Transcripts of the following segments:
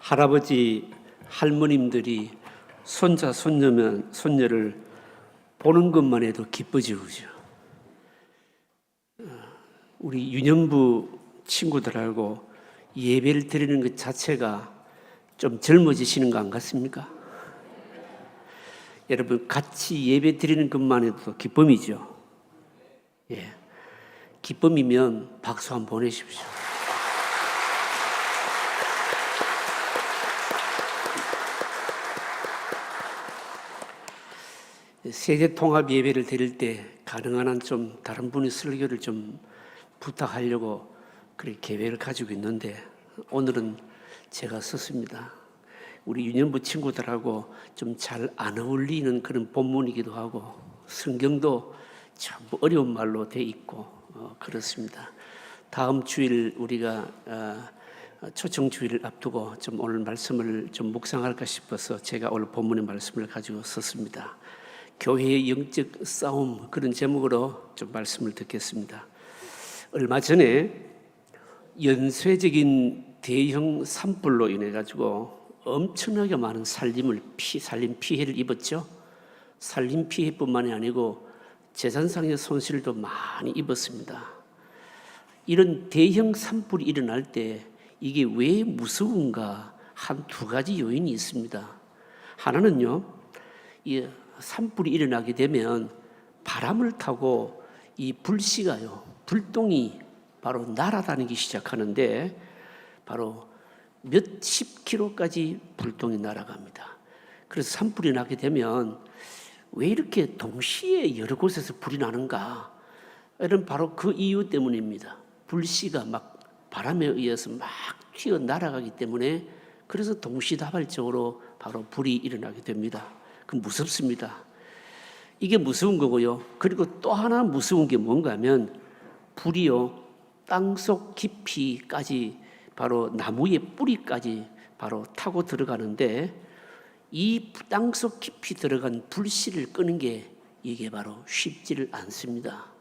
할아버지, 할머님들이 손자, 손녀를 보는 것만 해도 기뻐지죠. 우리 유년부 친구들하고 예배를 드리는 것 자체가 좀 젊어지시는 거 안 같습니까? 여러분, 같이 예배 드리는 것만 해도 기쁨이죠. 예. 기쁨이면 박수 한번 보내십시오. 세대 통합 예배를 드릴 때 가능한 한 좀 다른 분의 설교를 좀 부탁하려고 그렇게 계획을 가지고 있는데 오늘은 제가 썼습니다. 우리 유년부 친구들하고 좀 잘 안 어울리는 그런 본문이기도 하고 성경도 참 어려운 말로 돼 있고 그렇습니다. 다음 주일 우리가 초청 주일을 앞두고 좀 오늘 말씀을 좀 묵상할까 싶어서 제가 오늘 본문의 말씀을 가지고 썼습니다. 교회의 영적 싸움, 그런 제목으로 좀 말씀을 듣겠습니다. 얼마 전에 연쇄적인 대형 산불로 인해 가지고 엄청나게 많은 살림 피해를 입었죠. 살림 피해뿐만이 아니고 재산상의 손실도 많이 입었습니다. 이런 대형 산불이 일어날 때 이게 왜 무서운가? 한 두 가지 요인이 있습니다. 하나는요, 이 산불이 일어나게 되면 바람을 타고 이 불씨가요, 불똥이 바로 날아다니기 시작하는데 바로 몇십 킬로까지 불똥이 날아갑니다. 그래서 산불이 나게 되면 왜 이렇게 동시에 여러 곳에서 불이 나는가? 이런 바로 그 이유 때문입니다. 불씨가 막 바람에 의해서 막 튀어 날아가기 때문에 그래서 동시다발적으로 바로 불이 일어나게 됩니다. 그 무섭습니다. 이게 무서운 거고요. 그리고 또 하나 무서운 게 뭔가 하면 불이요, 땅속 깊이까지 바로 나무의 뿌리까지 바로 타고 들어가는데 이 땅속 깊이 들어간 불씨를 끄는 게 이게 바로 쉽지를 않습니다.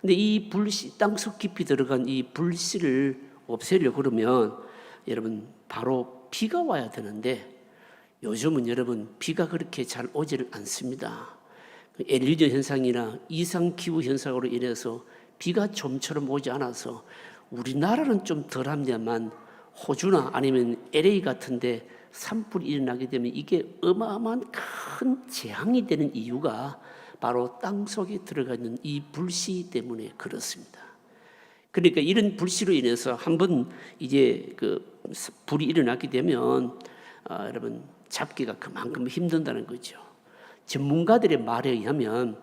근데 이 불씨, 땅속 깊이 들어간 이 불씨를 없애려고 그러면 여러분 바로 비가 와야 되는데 요즘은 여러분 비가 그렇게 잘 오지를 않습니다. 엘니뇨 현상이나 이상기후 현상으로 인해서 비가 좀처럼 오지 않아서 우리나라는 좀 덜합니다만 호주나 아니면 LA 같은데 산불이 일어나게 되면 이게 어마어마한 큰 재앙이 되는 이유가 바로 땅속에 들어가 있는 이 불씨 때문에 그렇습니다. 그러니까 이런 불씨로 인해서 한번 이제 그 불이 일어나게 되면 여러분 잡기가 그만큼 힘든다는 거죠. 전문가들의 말에 의하면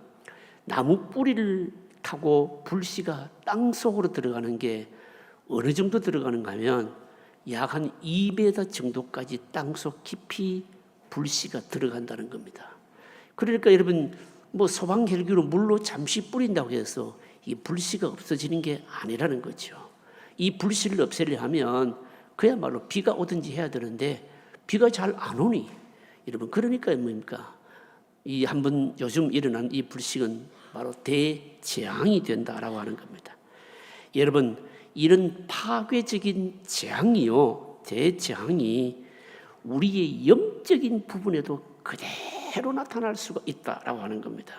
나무 뿌리를 타고 불씨가 땅속으로 들어가는 게 어느 정도 들어가는가 하면 약 한 2m 정도까지 땅속 깊이 불씨가 들어간다는 겁니다. 그러니까 여러분 뭐 소방 헬기로 물로 잠시 뿌린다고 해서 이 불씨가 없어지는 게 아니라는 거죠. 이 불씨를 없애려 하면 그야말로 비가 오든지 해야 되는데 비가 잘 안 오니 여러분 그러니까 뭡니까? 이 한번 요즘 일어난 이 불씨는 바로 대재앙이 된다라고 하는 겁니다. 여러분 이런 파괴적인 재앙이요, 대재앙이 우리의 영적인 부분에도 그대로 나타날 수가 있다라고 하는 겁니다.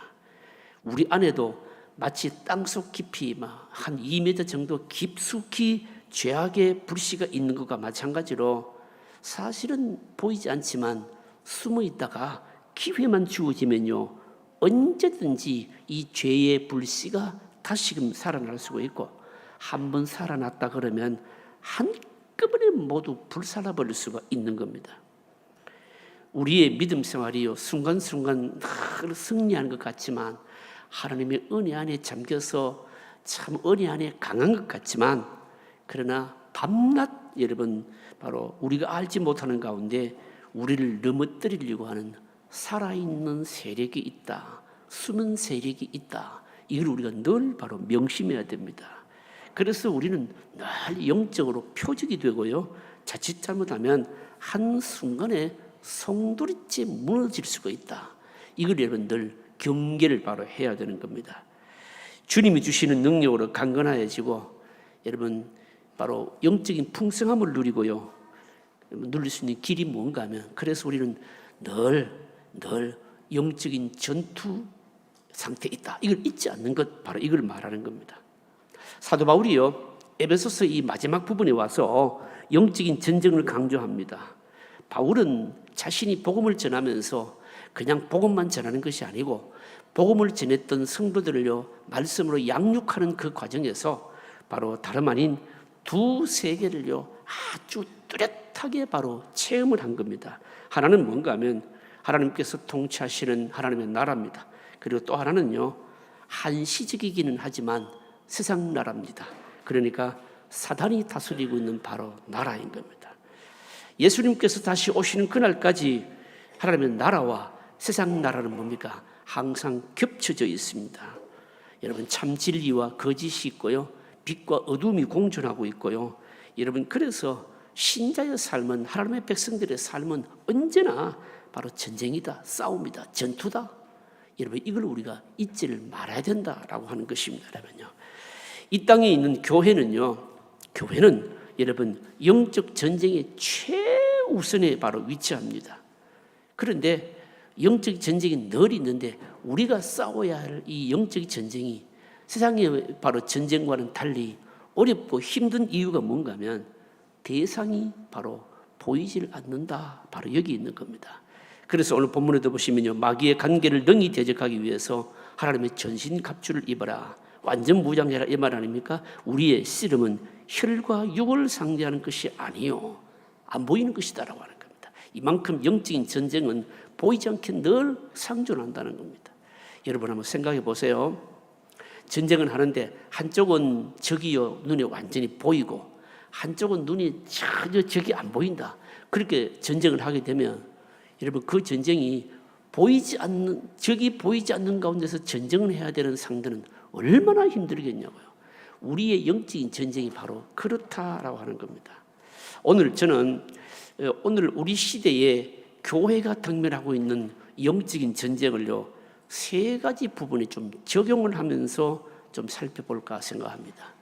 우리 안에도 마치 땅속 깊이 한 2m 정도 깊숙이 죄악의 불씨가 있는 것과 마찬가지로 사실은 보이지 않지만 숨어 있다가 기회만 주어지면요 언제든지 이 죄의 불씨가 다시금 살아날 수가 있고 한번 살아났다 그러면 한꺼번에 모두 불살라버릴 수가 있는 겁니다. 우리의 믿음 생활이요 순간순간 승리하는 것 같지만 하나님의 은혜 안에 잠겨서 참 은혜 안에 강한 것 같지만 그러나 밤낮 여러분 바로 우리가 알지 못하는 가운데 우리를 넘어뜨리려고 하는 살아있는 세력이 있다, 숨은 세력이 있다. 이걸 우리가 늘 바로 명심해야 됩니다. 그래서 우리는 늘 영적으로 표적이 되고요 자칫 잘못하면 한순간에 송두리째 무너질 수가 있다. 이걸 여러분 늘 경계를 바로 해야 되는 겁니다. 주님이 주시는 능력으로 강건해지고 여러분 바로 영적인 풍성함을 누리고요 누릴 수 있는 길이 뭔가 하면, 그래서 우리는 늘 영적인 전투 상태에 있다. 이걸 잊지 않는 것, 바로 이걸 말하는 겁니다. 사도 바울이요, 에베소서 이 마지막 부분에 와서 영적인 전쟁을 강조합니다. 바울은 자신이 복음을 전하면서 그냥 복음만 전하는 것이 아니고 복음을 전했던 성도들을요, 말씀으로 양육하는 그 과정에서 바로 다름 아닌 두 세계를요, 아주 뚜렷하게 바로 체험을 한 겁니다. 하나는 뭔가 하면 하나님께서 통치하시는 하나님의 나라입니다. 그리고 또 하나는요, 한시적이기는 하지만 세상 나라입니다. 그러니까 사단이 다스리고 있는 바로 나라인 겁니다. 예수님께서 다시 오시는 그날까지 하나님의 나라와 세상 나라는 뭡니까? 항상 겹쳐져 있습니다. 여러분, 참 진리와 거짓이 있고요, 빛과 어둠이 공존하고 있고요. 여러분, 그래서 신자의 삶은, 하나님의 백성들의 삶은 언제나 바로 전쟁이다, 싸움이다, 전투다. 여러분, 이걸 우리가 잊지를 말아야 된다라고 하는 것입니다. 여러분요, 이 땅에 있는 교회는요, 교회는 여러분 영적 전쟁의 최우선에 바로 위치합니다. 그런데 영적 전쟁이 늘 있는데 우리가 싸워야 할 이 영적 전쟁이 세상의 바로 전쟁과는 달리 어렵고 힘든 이유가 뭔가 하면 대상이 바로 보이질 않는다. 바로 여기 있는 겁니다. 그래서 오늘 본문에도 보시면요, 마귀의 관계를 능히 대적하기 위해서 하나님의 전신 갑주를 입어라, 완전 무장해라, 이 말 아닙니까? 우리의 씨름은 혈과 육을 상대하는 것이 아니요, 안 보이는 것이다라고 하는 겁니다. 이만큼 영적인 전쟁은 보이지 않게 늘 상존한다는 겁니다. 여러분 한번 생각해 보세요. 전쟁은 하는데 한쪽은 적이요 눈에 완전히 보이고 한쪽은 눈이 전혀 적이 안 보인다. 그렇게 전쟁을 하게 되면 여러분, 그 전쟁이 보이지 않는, 적이 보이지 않는 가운데서 전쟁을 해야 되는 상대는 얼마나 힘들겠냐고요. 우리의 영적인 전쟁이 바로 그렇다라고 하는 겁니다. 오늘 저는 우리 시대에 교회가 당면하고 있는 영적인 전쟁을요, 세 가지 부분에 좀 적용을 하면서 좀 살펴볼까 생각합니다.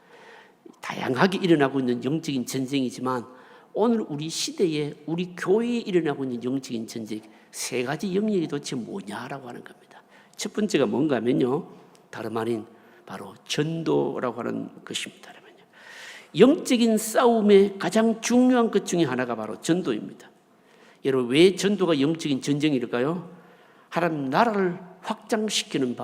다양하게 일어나고 있는 영적인 전쟁이지만 오늘 우리 시대에 우리 교회에 일어나고 있는 영적인 전쟁 세 가지 영역이 도대체 뭐냐라고 하는 겁니다. 첫 번째가 뭔가 하면요, 다름 아닌 바로 전도라고 하는 것입니다. 영적인 싸움의 가장 중요한 것 중에 하나가 바로 전도입니다. 여러분, 왜 전도가 영적인 전쟁일까요? 하나님 나라를 확장시키는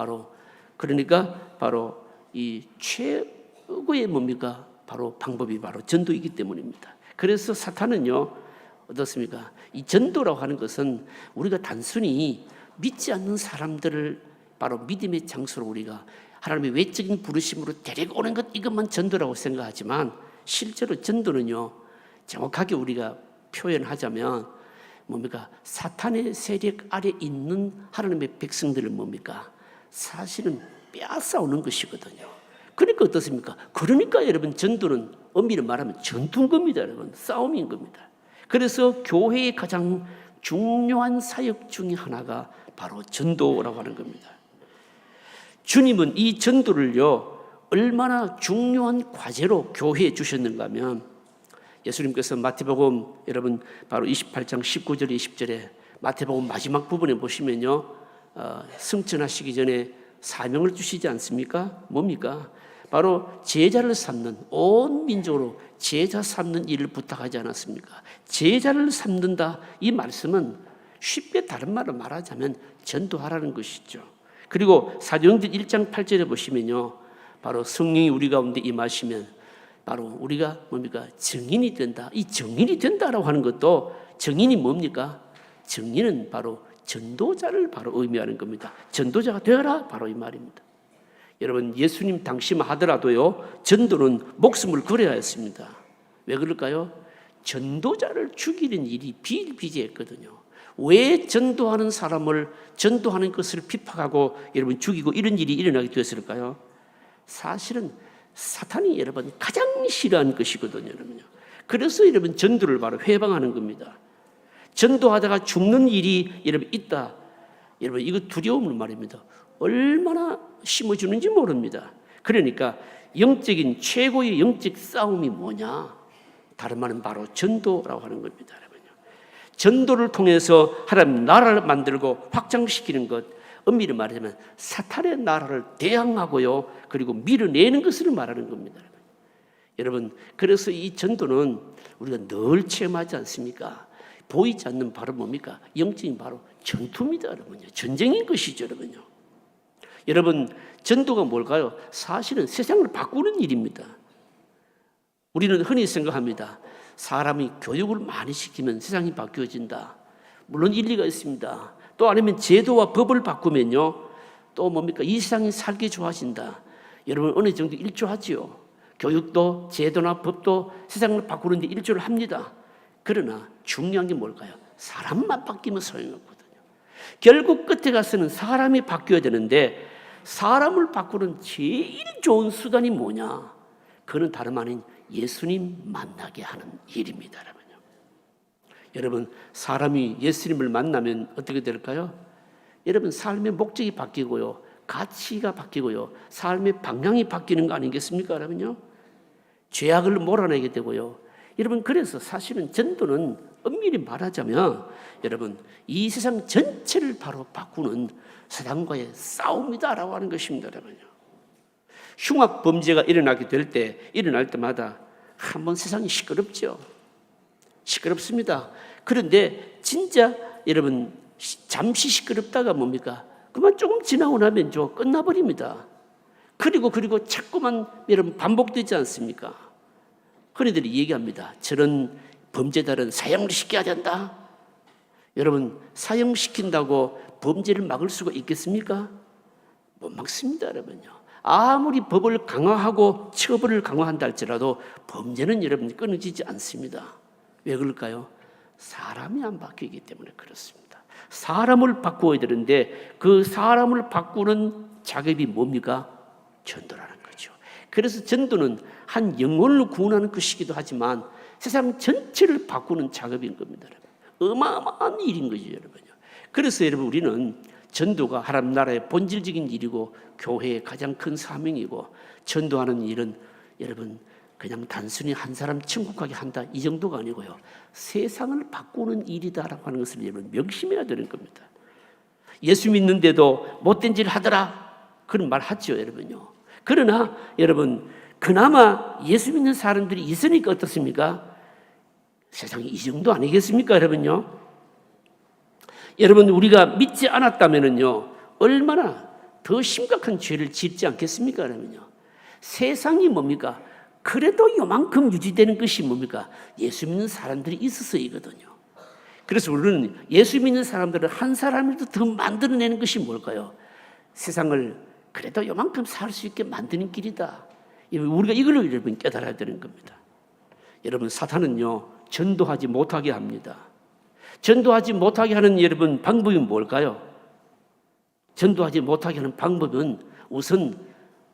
그러니까 바로 이 최고의 뭡니까? 바로 방법이 바로 전도이기 때문입니다. 그래서 사탄은요, 어떻습니까? 이 전도라고 하는 것은 우리가 단순히 믿지 않는 사람들을 바로 믿음의 장소로 우리가 하나님의 외적인 부르심으로 데려오는 것, 이것만 전도라고 생각하지만 실제로 전도는요, 정확하게 우리가 표현하자면 뭡니까? 사탄의 세력 아래 있는 하나님의 백성들을 뭡니까? 사실은 빼앗아오는 것이거든요. 그러니까 어떻습니까? 그러니까 여러분, 전도는 엄밀히 말하면 전투인 겁니다. 여러분, 싸움인 겁니다. 그래서 교회의 가장 중요한 사역 중에 하나가 바로 전도라고 하는 겁니다. 주님은 이 전도를요, 얼마나 중요한 과제로 교회에 주셨는가 하면 예수님께서 마태복음 여러분 바로 28장 19절 20절에 마태복음 마지막 부분에 보시면요, 승천하시기 전에 사명을 주시지 않습니까? 뭡니까? 바로 제자를 삼는, 온 민족으로 제자 삼는 일을 부탁하지 않았습니까? 제자를 삼는다, 이 말씀은 쉽게 다른 말로 말하자면 전도하라는 것이죠. 그리고 사도행전 1장 8절에 보시면요, 바로 성령이 우리 가운데 임하시면 바로 우리가 뭡니까? 증인이 된다. 이 증인이 된다라고 하는 것도, 증인이 뭡니까? 증인은 바로 전도자를 바로 의미하는 겁니다. 전도자가 되어라, 바로 이 말입니다. 여러분, 예수님 당시만 하더라도요, 전도는 목숨을 걸어야 했습니다. 왜 그럴까요? 전도자를 죽이는 일이 비일비재했거든요. 왜 전도하는 사람을, 전도하는 것을 핍박하고 여러분 죽이고 이런 일이 일어나게 되었을까요? 사실은 사탄이 여러분 가장 싫어하는 것이거든요. 여러분요. 그래서 여러분 전도를 바로 회방하는 겁니다. 전도하다가 죽는 일이 여러분 있다. 여러분, 이거 두려움을 말입니다. 얼마나 심어주는지 모릅니다. 그러니까 영적인 최고의 영적 싸움이 뭐냐? 다른 말은 바로 전도라고 하는 겁니다. 여러분요. 전도를 통해서 하나님 나라를 만들고 확장시키는 것, 엄밀히 말하자면 사탄의 나라를 대항하고요, 그리고 밀어내는 것을 말하는 겁니다. 여러분, 그래서 이 전도는 우리가 늘 체험하지 않습니까? 보이지 않는 바로 뭡니까? 영적인 바로 전투입니다, 여러분요. 전쟁인 것이죠, 여러분요. 여러분, 전도가 뭘까요? 사실은 세상을 바꾸는 일입니다. 우리는 흔히 생각합니다. 사람이 교육을 많이 시키면 세상이 바뀌어진다. 물론 일리가 있습니다. 또 아니면 제도와 법을 바꾸면요, 또 뭡니까? 이 세상이 살기 좋아진다. 여러분, 어느 정도 일조하지요. 교육도 제도나 법도 세상을 바꾸는데 일조를 합니다. 그러나 중요한 게 뭘까요? 사람만 바뀌면 소용없거든요. 결국 끝에 가서는 사람이 바뀌어야 되는데, 사람을 바꾸는 제일 좋은 수단이 뭐냐? 그는 다름 아닌 예수님 만나게 하는 일입니다. 여러분, 사람이 예수님을 만나면 어떻게 될까요? 여러분, 삶의 목적이 바뀌고요, 가치가 바뀌고요, 삶의 방향이 바뀌는 거 아니겠습니까? 여러분요, 죄악을 몰아내게 되고요. 여러분, 그래서 사실은 전도는 엄밀히 말하자면 여러분, 이 세상 전체를 바로 바꾸는 사단과의 싸움이다라고 하는 것입니다. 여러분요, 흉악 범죄가 일어날 때마다 한번 세상이 시끄럽죠. 시끄럽습니다. 그런데 진짜 여러분, 잠시 시끄럽다가 뭡니까? 그만 조금 지나고 나면 끝나버립니다. 그리고 자꾸만 여러분 반복되지 않습니까? 흔히들 얘기합니다. 저런 범죄자는 사형을 시켜야 된다. 여러분, 사형시킨다고 범죄를 막을 수가 있겠습니까? 못 막습니다, 여러분요. 아무리 법을 강화하고 처벌을 강화한다 할지라도 범죄는 여러분 끊어지지 않습니다. 왜 그럴까요? 사람이 안 바뀌기 때문에 그렇습니다. 사람을 바꾸어야 되는데 그 사람을 바꾸는 작업이 뭡니까? 전도라는 거죠. 그래서 전도는 한 영혼을 구원하는 것이기도 하지만 세상 전체를 바꾸는 작업인 겁니다. 여러분. 어마어마한 일인 거죠, 여러분요. 그래서 여러분, 우리는 전도가 하나님 나라의 본질적인 일이고 교회의 가장 큰 사명이고, 전도하는 일은 여러분 그냥 단순히 한 사람 천국하게 한다 이 정도가 아니고요, 세상을 바꾸는 일이다라고 하는 것을 여러분 명심해야 되는 겁니다. 예수 믿는데도 못된 짓을 하더라 그런 말 하죠, 여러분요. 그러나 여러분, 그나마 예수 믿는 사람들이 있으니까 어떻습니까? 세상이 이 정도 아니겠습니까, 여러분요? 여러분, 우리가 믿지 않았다면요 얼마나 더 심각한 죄를 짓지 않겠습니까, 여러분요? 세상이 뭡니까? 그래도 요만큼 유지되는 것이 뭡니까? 예수 믿는 사람들이 있어서이거든요. 그래서 우리는 예수 믿는 사람들을 한 사람이라도 더 만들어내는 것이 뭘까요? 세상을 그래도 요만큼 살 수 있게 만드는 길이다. 우리가 이걸 여러분 깨달아야 되는 겁니다. 여러분, 사탄은요 전도하지 못하게 합니다. 전도하지 못하게 하는 여러분 방법이 뭘까요? 전도하지 못하게 하는 방법은 우선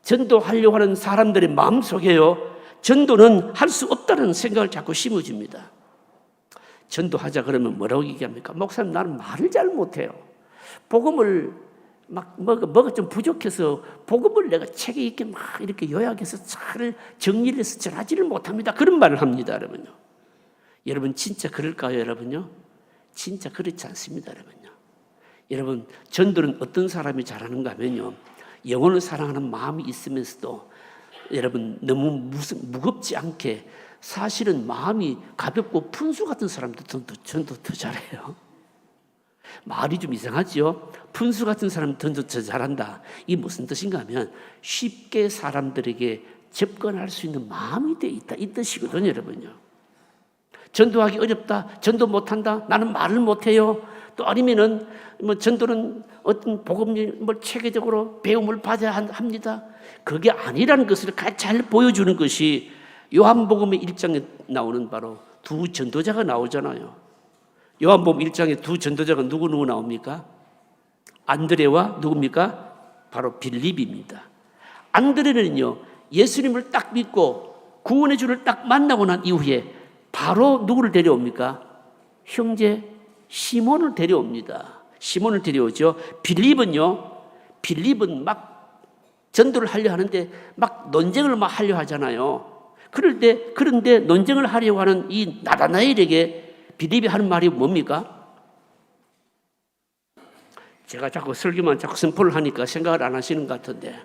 전도하려고 하는 사람들의 마음속에요, 전도는 할 수 없다는 생각을 자꾸 심어줍니다. 전도하자 그러면 뭐라고 얘기합니까? 목사님, 나는 말을 잘 못해요. 복음을 뭐가 좀 부족해서 복음을 내가 책에 있게 막 이렇게 요약해서 잘 정리를 해서 전하지를 못합니다. 그런 말을 합니다, 여러분요. 여러분, 진짜 그럴까요, 여러분요? 진짜 그렇지 않습니다, 여러분요. 여러분, 전도는 어떤 사람이 잘하는가 하면요, 영혼을 사랑하는 마음이 있으면서도 여러분 너무 무겁지 않게, 사실은 마음이 가볍고 푼수 같은 사람도 전도 더 잘해요. 말이 좀 이상하죠? 푼수 같은 사람 전도 더 잘한다. 이게 무슨 뜻인가 하면 쉽게 사람들에게 접근할 수 있는 마음이 돼 있다, 이 뜻이거든요, 여러분요. 전도하기 어렵다, 전도 못한다, 나는 말을 못해요. 또 아니면은 전도는 어떤 복음 체계적으로 배움을 받아야 합니다. 그게 아니라는 것을 잘 보여주는 것이 요한복음의 1장에 나오는 바로 두 전도자가 나오잖아요. 요한복음 1장에 두 전도자가 누구 나옵니까? 안드레와 누굽니까? 바로 빌립입니다. 안드레는요 예수님을 딱 믿고 구원의 주를 딱 만나고 난 이후에 바로 누구를 데려옵니까? 형제 시몬을 데려옵니다. 시몬을 데려오죠. 빌립은 막 전도를 하려 하는데 막 논쟁을 막 하려 하잖아요. 그런데 논쟁을 하려고 하는 이 나다나엘에게 빌립이 하는 말이 뭡니까? 제가 자꾸 설교만 자꾸 선포를 하니까 생각을 안 하시는 것 같은데,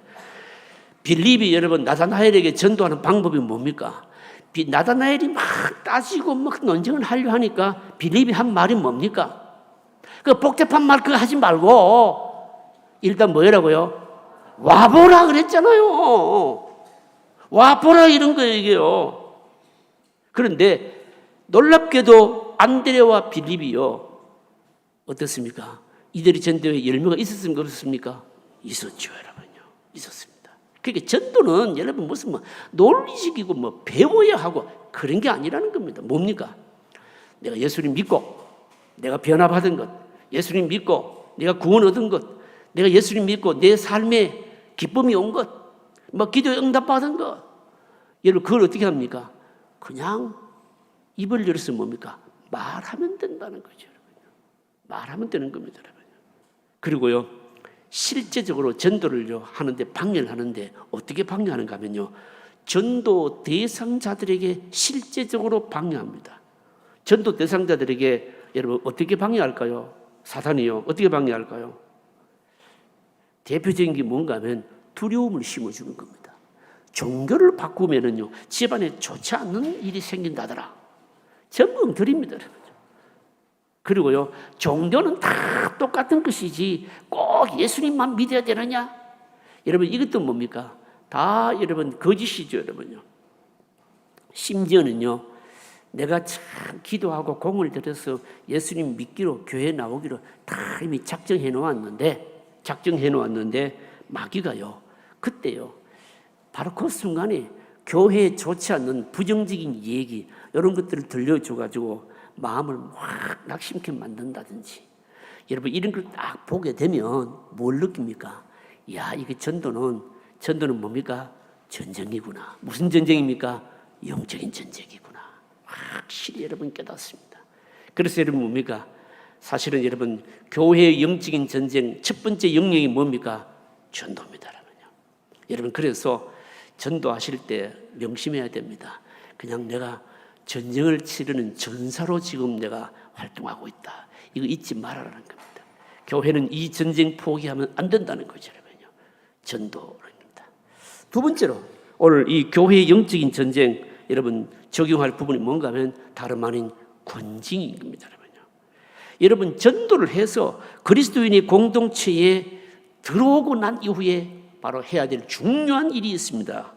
빌립이 여러분 나다나엘에게 전도하는 방법이 뭡니까? 나다나엘이 막 따지고 막 논쟁을 하려 하니까 빌립이 한 말이 뭡니까? 그 복잡한 말 그거 하지 말고 일단 뭐라고요? 와보라 그랬잖아요. 와보라 이런 거예요, 이게요. 그런데 놀랍게도 안드레와 빌립이요, 어떻습니까? 이들이 전도에 열매가 있었습니까? 없었습니까? 있었죠, 여러분요. 있었습니다. 그러니까 전도는 여러분 무슨 뭐 논리식이고 뭐 배워야 하고 그런 게 아니라는 겁니다. 뭡니까? 내가 예수님 믿고 내가 변화받은 것, 예수님 믿고 내가 구원 얻은 것, 내가 예수님 믿고 내 삶에 기쁨이 온 것, 뭐 기도에 응답받은 것, 여러분 그걸 어떻게 합니까? 그냥 입을 열어서 뭡니까? 말하면 된다는 거죠. 말하면 되는 겁니다, 여러분. 그리고요, 실제적으로 전도를 하는데, 방해를 하는데 어떻게 방해하는가 하면요, 전도 대상자들에게 실제적으로 방해합니다. 전도 대상자들에게 여러분 어떻게 방해할까요? 사탄이요, 어떻게 방해할까요? 대표적인 게 뭔가 하면 두려움을 심어주는 겁니다. 종교를 바꾸면은요, 집안에 좋지 않는 일이 생긴다더라. 전부 엉터리입니다. 그리고요, 종교는 다 똑같은 것이지 꼭 예수님만 믿어야 되느냐? 여러분 이것도 뭡니까? 다 여러분 거짓이죠, 여러분요. 심지어는요, 내가 참 기도하고 공을 들여서 예수님 믿기로 교회 나오기로 다 이미 작정해 놓았는데 마귀가요, 그때요, 바로 그 순간에 교회에 좋지 않는 부정적인 얘기 이런 것들을 들려줘가지고 마음을 확 낙심케 만든다든지, 여러분 이런 걸 딱 보게 되면 뭘 느낍니까? 야, 이게 전도는 뭡니까? 전쟁이구나. 무슨 전쟁입니까? 영적인 전쟁이구나. 확실히 여러분 깨닫습니다. 그래서 여러분 뭡니까? 사실은 여러분 교회의 영적인 전쟁 첫 번째 영역이 뭡니까? 전도입니다, 여러분. 그래서 전도하실 때 명심해야 됩니다. 그냥 내가 전쟁을 치르는 전사로 지금 내가 활동하고 있다, 이거 잊지 말아라는 겁니다. 교회는 이 전쟁 포기하면 안 된다는 거죠, 여러분요. 전도입니다. 두 번째로 오늘 이 교회의 영적인 전쟁 여러분 적용할 부분이 뭔가 하면 다름 아닌 권징인 겁니다, 여러분요. 여러분 전도를 해서 그리스도인의 공동체에 들어오고 난 이후에 바로 해야 될 중요한 일이 있습니다.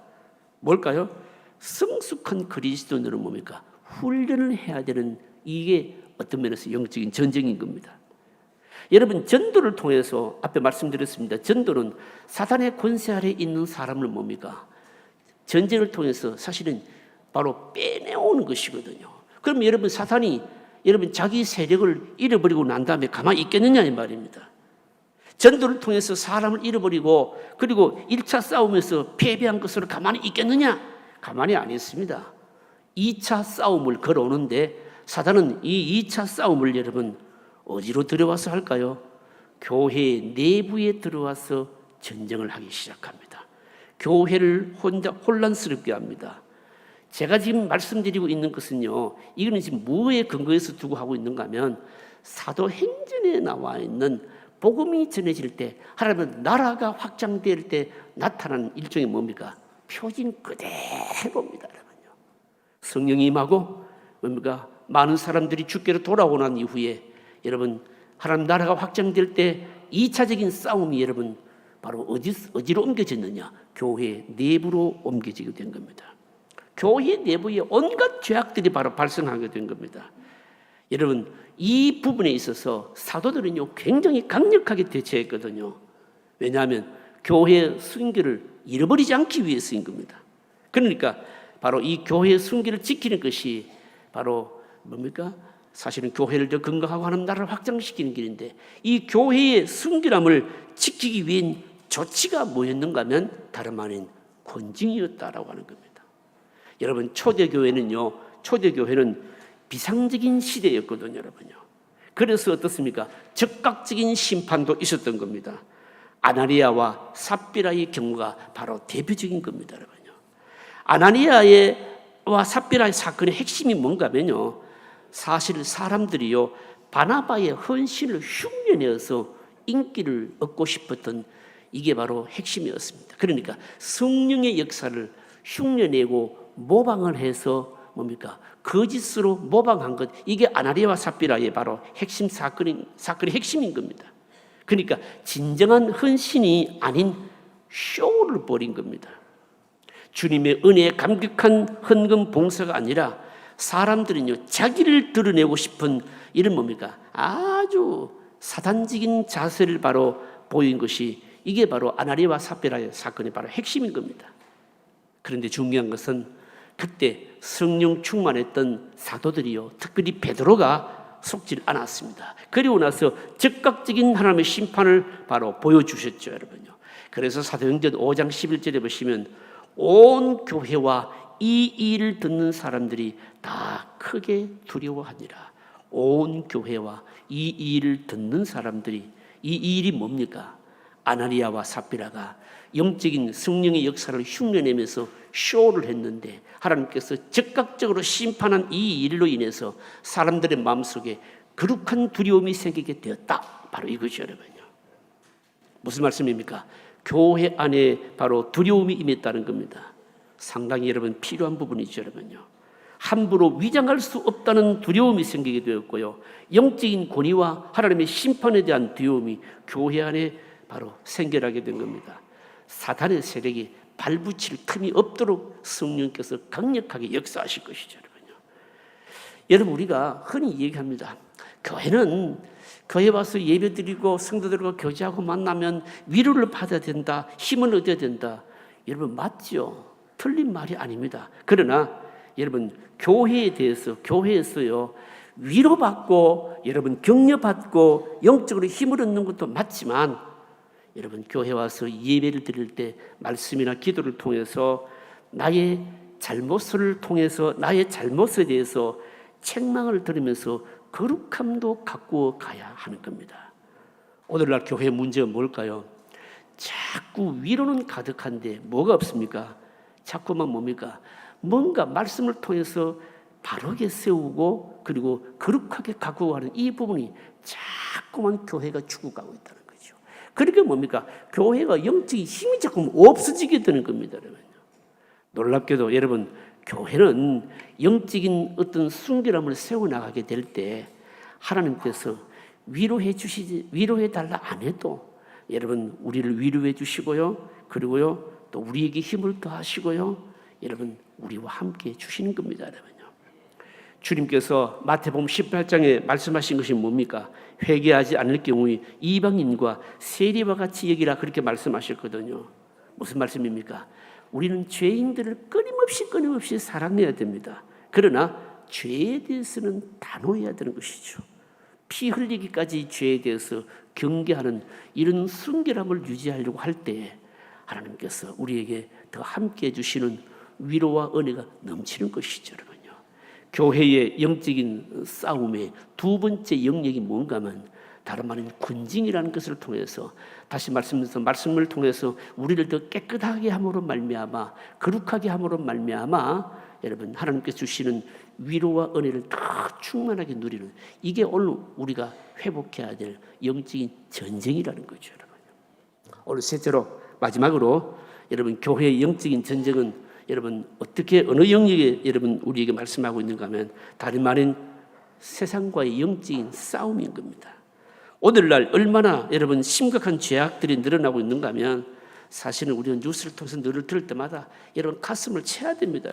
뭘까요? 성숙한 그리스도인으로 뭡니까? 훈련을 해야 되는, 이게 어떤 면에서 영적인 전쟁인 겁니다. 여러분 전도를 통해서 앞에 말씀드렸습니다. 전도는 사탄의 권세 아래 있는 사람을 뭡니까? 전쟁을 통해서 사실은 바로 빼내오는 것이거든요. 그럼 여러분 사탄이 여러분 자기 세력을 잃어버리고 난 다음에 가만히 있겠느냐 이 말입니다. 전도를 통해서 사람을 잃어버리고 그리고 1차 싸움에서 패배한 것으로 가만히 있겠느냐? 가만히 안 있습니다. 2차 싸움을 걸어오는데 사단은 이 2차 싸움을 여러분 어디로 들어와서 할까요? 교회 내부에 들어와서 전쟁을 하기 시작합니다. 교회를 혼란스럽게 합니다. 제가 지금 말씀드리고 있는 것은요, 이거는 지금 뭐에 근거해서 두고 하고 있는가 하면 사도행전에 나와 있는 복음이 전해질 때, 하나님의 나라가 확장될 때 나타나는 일종의 뭡니까? 표진 그대로입니다, 여러분요. 성령이 임하고 뭡니까? 많은 사람들이 주께로 돌아오고 난 이후에 여러분 하나님 나라가 확장될 때 2차적인 싸움이 여러분 바로 어디로 옮겨졌느냐? 교회 내부로 옮겨지게 된 겁니다. 교회 내부에 온갖 죄악들이 바로 발생하게 된 겁니다. 여러분 이 부분에 있어서 사도들은요 굉장히 강력하게 대처했거든요. 왜냐하면 교회의 순결을 잃어버리지 않기 위해서인 겁니다. 그러니까 바로 이 교회의 순결을 지키는 것이 바로 뭡니까? 사실은 교회를 더 건강하고 하는 나라를 확장시키는 길인데, 이 교회의 순결함을 지키기 위한 조치가 뭐였는가 하면 다름 아닌 권징이었다라고 하는 겁니다. 여러분 초대교회는 비상적인 시대였거든요, 여러분요. 그래서 어떻습니까? 즉각적인 심판도 있었던 겁니다. 아나니아와 삽비라의 경우가 바로 대표적인 겁니다, 여러분요. 아나니아와 삽비라의 사건의 핵심이 뭔가 하면요, 사실 사람들이요 바나바의 헌신을 흉내내어서 인기를 얻고 싶었던 이게 바로 핵심이었습니다. 그러니까 성령의 역사를 흉내내고 모방을 해서 뭡니까? 거짓으로 모방한 것, 이게 아나니아와 삽비라의 바로 핵심 사건의 핵심인 겁니다. 그러니까 진정한 헌신이 아닌 쇼를 벌인 겁니다. 주님의 은혜에 감격한 헌금 봉사가 아니라 사람들은요 자기를 드러내고 싶은 이런 뭡니까? 아주 사단적인 자세를 바로 보인 것이 이게 바로 아나니아와 삽비라의 사건의 바로 핵심인 겁니다. 그런데 중요한 것은 그때 성령 충만했던 사도들이요 특별히 베드로가 속질 않았습니다. 그리고 나서 즉각적인 하나님의 심판을 바로 보여주셨죠, 여러분요. 그래서 사도행전 5장 11절에 보시면 온 교회와 이 일을 듣는 사람들이 다 크게 두려워하니라. 온 교회와 이 일을 듣는 사람들이, 이 일이 뭡니까? 아나니아와 삽비라가 영적인 성령의 역사를 흉내내면서 쇼를 했는데 하나님께서 즉각적으로 심판한 이 일로 인해서 사람들의 마음속에 거룩한 두려움이 생기게 되었다. 바로 이것이 여러분요. 무슨 말씀입니까? 교회 안에 바로 두려움이 임했다는 겁니다. 상당히 여러분 필요한 부분이죠, 여러분요. 함부로 위장할 수 없다는 두려움이 생기게 되었고요. 영적인 권위와 하나님의 심판에 대한 두려움이 교회 안에 바로 생겨나게 된 겁니다. 사탄의 세력이 발붙일 틈이 없도록 성령께서 강력하게 역사하실 것이죠, 여러분요. 여러분 우리가 흔히 얘기합니다. 교회 와서 예배드리고 성도들과 교제하고 만나면 위로를 받아야 된다, 힘을 얻어야 된다. 여러분 맞죠? 틀린 말이 아닙니다. 그러나 여러분 교회에 대해서 교회에서요 위로받고 여러분 격려받고 영적으로 힘을 얻는 것도 맞지만 여러분 교회 와서 예배를 드릴 때 말씀이나 기도를 통해서 나의 잘못을 통해서 나의 잘못에 대해서 책망을 들으면서 거룩함도 갖고 가야 하는 겁니다. 오늘날 교회 문제가 뭘까요? 자꾸 위로는 가득한데 뭐가 없습니까? 자꾸만 뭡니까? 뭔가 말씀을 통해서 바르게 세우고 그리고 거룩하게 갖고 가는 이 부분이 자꾸만 교회가 죽어가고 있다는 거죠. 그러니까 뭡니까? 교회가 영적인 힘이 자꾸 없어지게 되는 겁니다. 여러분. 놀랍게도 여러분 교회는 영적인 어떤 순결함을 세워나가게 될 때 하나님께서 위로해 달라 안 해도 여러분 우리를 위로해 주시고요. 그리고요 또 우리에게 힘을 더하시고요. 여러분 우리와 함께 주시는 겁니다. 여러분요. 주님께서 마태복음 18장에 말씀하신 것이 뭡니까? 회개하지 않을 경우에 이방인과 세리와 같이 여기라 그렇게 말씀하셨거든요. 무슨 말씀입니까? 우리는 죄인들을 끊임없이 사랑해야 됩니다. 그러나 죄에 대해서는 단호해야 되는 것이죠. 피 흘리기까지 죄에 대해서 경계하는 이런 순결함을 유지하려고 할 때에 하나님께서 우리에게 더 함께해 주시는 위로와 은혜가 넘치는 것이죠. 여러분요. 교회의 영적인 싸움의 두 번째 영역이 뭔가 하면 다른 말은 군증이라는 것을 통해서 다시 말씀을 통해서 우리를 더 깨끗하게 함으로 말미암아 거룩하게 함으로 말미암아 여러분 하나님께서 주시는 위로와 은혜를 더 충만하게 누리는 이게 오늘 우리가 회복해야 될 영적인 전쟁이라는 거죠. 여러분. 오늘 셋째로 마지막으로 여러분 교회의 영적인 전쟁은 여러분 어떻게 어느 영역에 여러분 우리에게 말씀하고 있는가 하면 다른 말은 세상과의 영적인 싸움인 겁니다. 오늘날 얼마나 여러분 심각한 죄악들이 늘어나고 있는가 하면 사실은 우리는 뉴스를 통해서 늘 들을 때마다 여러분 가슴을 쳐야 됩니다.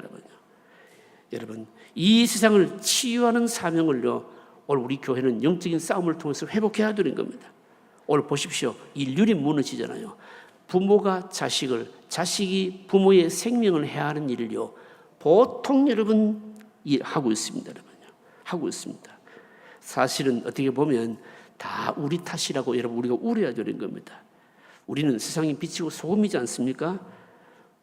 여러분 이 세상을 치유하는 사명을요 오늘 우리 교회는 영적인 싸움을 통해서 회복해야 되는 겁니다. 오늘 보십시오. 인륜이 무너지잖아요. 부모가 자식을, 자식이 부모의 생명을 해하는 일을요 보통 여러분 하고 있습니다. 여러분요. 하고 있습니다. 사실은 어떻게 보면 다 우리 탓이라고 여러분 우리가 우려해야 되는 겁니다. 우리는 세상이 비치고 소금이지 않습니까?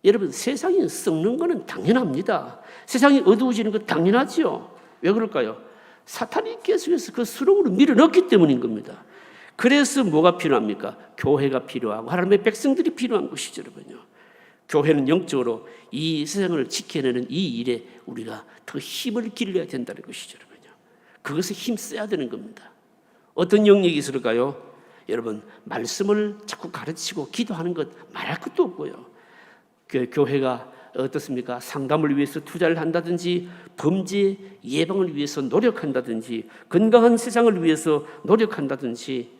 여러분 세상이 썩는 거는 당연합니다. 세상이 어두워지는 건 당연하지요. 왜 그럴까요? 사탄이 계속해서 그 수렁으로 밀어넣기 때문인 겁니다. 그래서 뭐가 필요합니까? 교회가 필요하고 하나님의 백성들이 필요한 것이죠. 여러분요. 교회는 영적으로 이 세상을 지켜내는 이 일에 우리가 더 힘을 길러야 된다는 것이죠. 여러분요. 그것에 힘써야 되는 겁니다. 어떤 영역이 있을까요? 여러분, 말씀을 자꾸 가르치고 기도하는 것 말할 것도 없고요. 교회가 어떻습니까? 상담을 위해서 투자를 한다든지, 범죄 예방을 위해서 노력한다든지, 건강한 세상을 위해서 노력한다든지,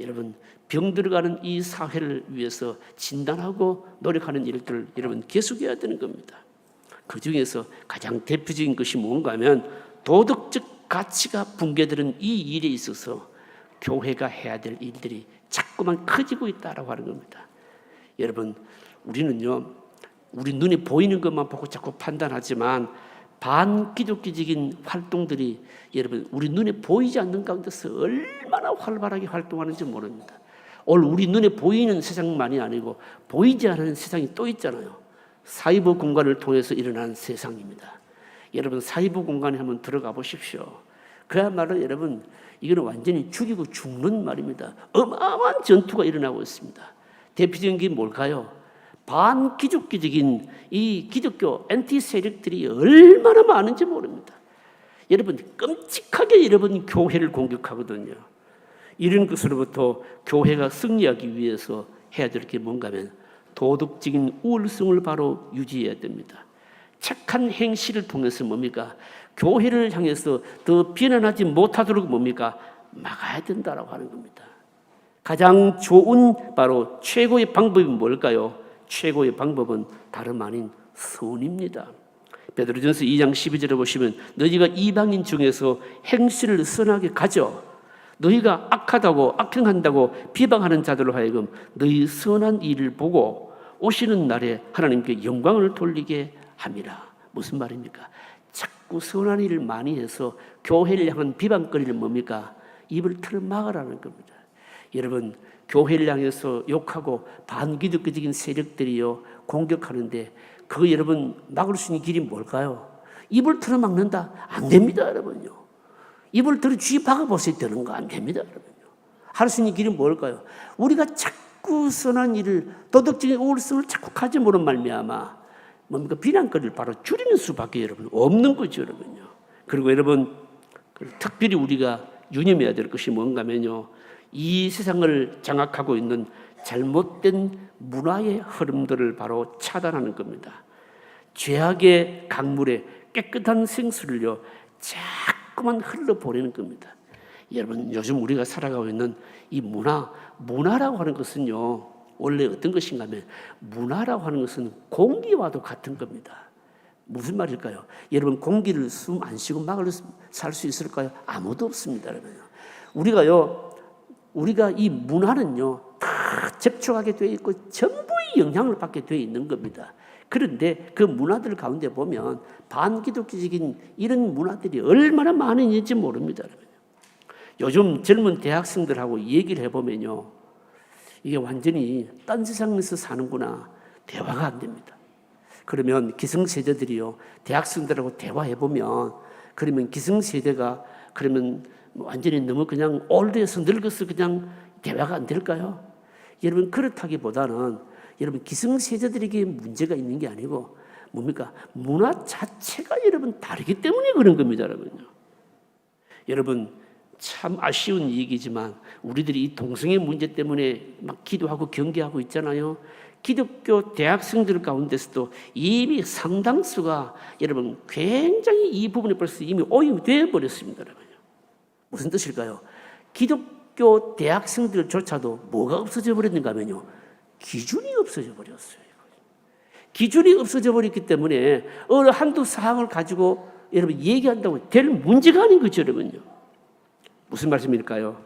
여러분, 병 들어가는 이 사회를 위해서 진단하고 노력하는 일들을 여러분 계속해야 되는 겁니다. 그 중에서 가장 대표적인 것이 뭔가 하면 도덕적 가치가 붕괴되는 이 일에 있어서 교회가 해야 될 일들이 자꾸만 커지고 있다라고 하는 겁니다. 여러분, 우리는요, 우리 눈에 보이는 것만 보고 자꾸 판단하지만 반기독교적인 활동들이 여러분 우리 눈에 보이지 않는 가운데서 얼마나 활발하게 활동하는지 모릅니다. 오늘 우리 눈에 보이는 세상만이 아니고 보이지 않는 세상이 또 있잖아요. 사이버 공간을 통해서 일어나는 세상입니다. 여러분, 사이버 공간에 한번 들어가 보십시오. 그야말로 여러분, 이거는 완전히 죽이고 죽는 말입니다. 어마어마한 전투가 일어나고 있습니다. 대표적인 게 뭘까요? 반기독교적인 이 기독교 엔티 세력들이 얼마나 많은지 모릅니다. 여러분, 끔찍하게 여러분 교회를 공격하거든요. 이런 것으로부터 교회가 승리하기 위해서 해야 될 게 뭔가 하면 도덕적인 우월성을 바로 유지해야 됩니다. 착한 행실을 통해서 뭡니까? 교회를 향해서 더 비난하지 못하도록 뭡니까? 막아야 된다라고 하는 겁니다. 가장 좋은 바로 최고의 방법이 뭘까요? 최고의 방법은 다름 아닌 선입니다. 베드로전서 2장 12절에 보시면 너희가 이방인 중에서 행실을 선하게 가져 너희가 악하다고 악행한다고 비방하는 자들로 하여금 너희 선한 일을 보고 오시는 날에 하나님께 영광을 돌리게 함이라. 무슨 말입니까? 자꾸 선한 일을 많이 해서 교회를 향한 비방거리를 뭡니까? 입을 틀어 막으라는 겁니다. 여러분, 교회를 향해서 욕하고 반기독교적인 세력들이요 공격하는데 그거 여러분 막을 수 있는 길이 뭘까요? 입을 틀어 막는다? 안 됩니다, 여러분요. 입을 틀어 쥐 박아보세요. 되는 거 안 됩니다, 여러분요. 할 수 있는 길은 뭘까요? 우리가 자꾸 선한 일을 도덕적인 우월성을 자꾸 가짐으로 말미암아 뭡니까? 비난거리를 바로 줄이는 수밖에 여러분 없는 거죠, 여러분요. 그리고 여러분, 특별히 우리가 유념해야 될 것이 뭔가면요, 이 세상을 장악하고 있는 잘못된 문화의 흐름들을 바로 차단하는 겁니다. 죄악의 강물에 깨끗한 생수를요 자꾸만 흘러보내는 겁니다. 여러분, 요즘 우리가 살아가고 있는 이 문화라고 하는 것은요 원래 어떤 것인가 하면 문화라고 하는 것은 공기와도 같은 겁니다. 무슨 말일까요? 여러분, 공기를 숨 안 쉬고 막을 살 수 있을까요? 아무도 없습니다, 여러분. 우리가 이 문화는요 다 접촉하게 되어 있고 전부의 영향을 받게 되어 있는 겁니다. 그런데 그 문화들 가운데 보면 반기독교적인 이런 문화들이 얼마나 많은지 모릅니다, 여러분. 요즘 젊은 대학생들하고 얘기를 해보면요, 이게 완전히 딴 세상에서 사는구나, 대화가 안 됩니다. 그러면 기성세대들이요 대학생들하고 대화해보면 그러면 기성세대가 그러면 완전히 너무 그냥 올드해서 늙어서 그냥 대화가 안 될까요? 여러분, 그렇다기보다는 여러분 기성세대들에게 문제가 있는 게 아니고 뭡니까? 문화 자체가 여러분 다르기 때문에 그런 겁니다, 여러분요. 여러분, 참 아쉬운 얘기지만 우리들이 이 동성애 문제 때문에 막 기도하고 경계하고 있잖아요. 기독교 대학생들 가운데서도 이미 상당수가 여러분 굉장히 이 부분에 벌써 이미 오염이 되어버렸습니다, 여러분. 무슨 뜻일까요? 기독교 대학생들조차도 뭐가 없어져 버렸는가 하면요, 기준이 없어져 버렸어요. 기준이 없어져 버렸기 때문에 어느 한두 사항을 가지고 여러분 얘기한다고 될 문제가 아닌 거죠, 여러분요. 무슨 말씀일까요?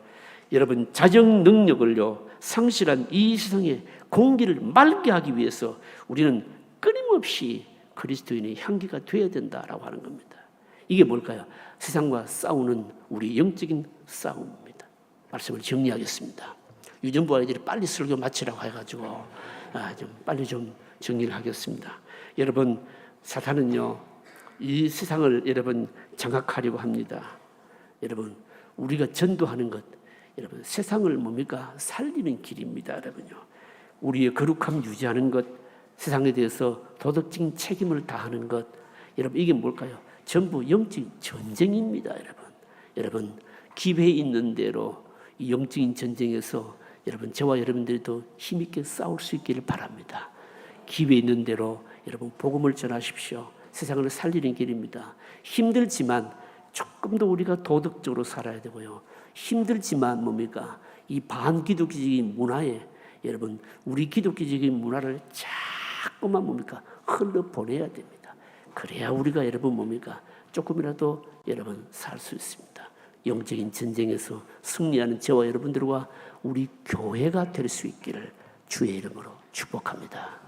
여러분, 자정 능력을요 상실한 이 세상의 공기를 맑게 하기 위해서 우리는 끊임없이 그리스도인의 향기가 되어야 된다라고 하는 겁니다. 이게 뭘까요? 세상과 싸우는 우리 영적인 싸움입니다. 말씀을 정리하겠습니다. 유전부 아이들이 빨리 설교 마치라고 해가지고 좀 빨리 좀 정리를 하겠습니다. 여러분, 사탄은요 이 세상을 여러분 장악하려고 합니다. 여러분, 우리가 전도하는 것, 여러분 세상을 뭡니까? 살리는 길입니다, 여러분요. 우리의 거룩함 유지하는 것, 세상에 대해서 도덕적인 책임을 다하는 것, 여러분 이게 뭘까요? 전부 영적 전쟁입니다, 여러분. 여러분 기회 있는 대로 이 영적인 전쟁에서 여러분 저와 여러분들도 힘있게 싸울 수 있기를 바랍니다. 기회 있는 대로 여러분 복음을 전하십시오. 세상을 살리는 길입니다. 힘들지만 조금 더 우리가 도덕적으로 살아야 되고요. 힘들지만 뭡니까? 이 반기독교적인 문화에 여러분 우리 기독교적인 문화를 자꾸만 뭡니까? 흘러보내야 됩니다. 그래야 우리가 여러분 뭡니까? 조금이라도 여러분 살 수 있습니다. 영적인 전쟁에서 승리하는 저와 여러분들과 우리 교회가 될 수 있기를 주의 이름으로 축복합니다.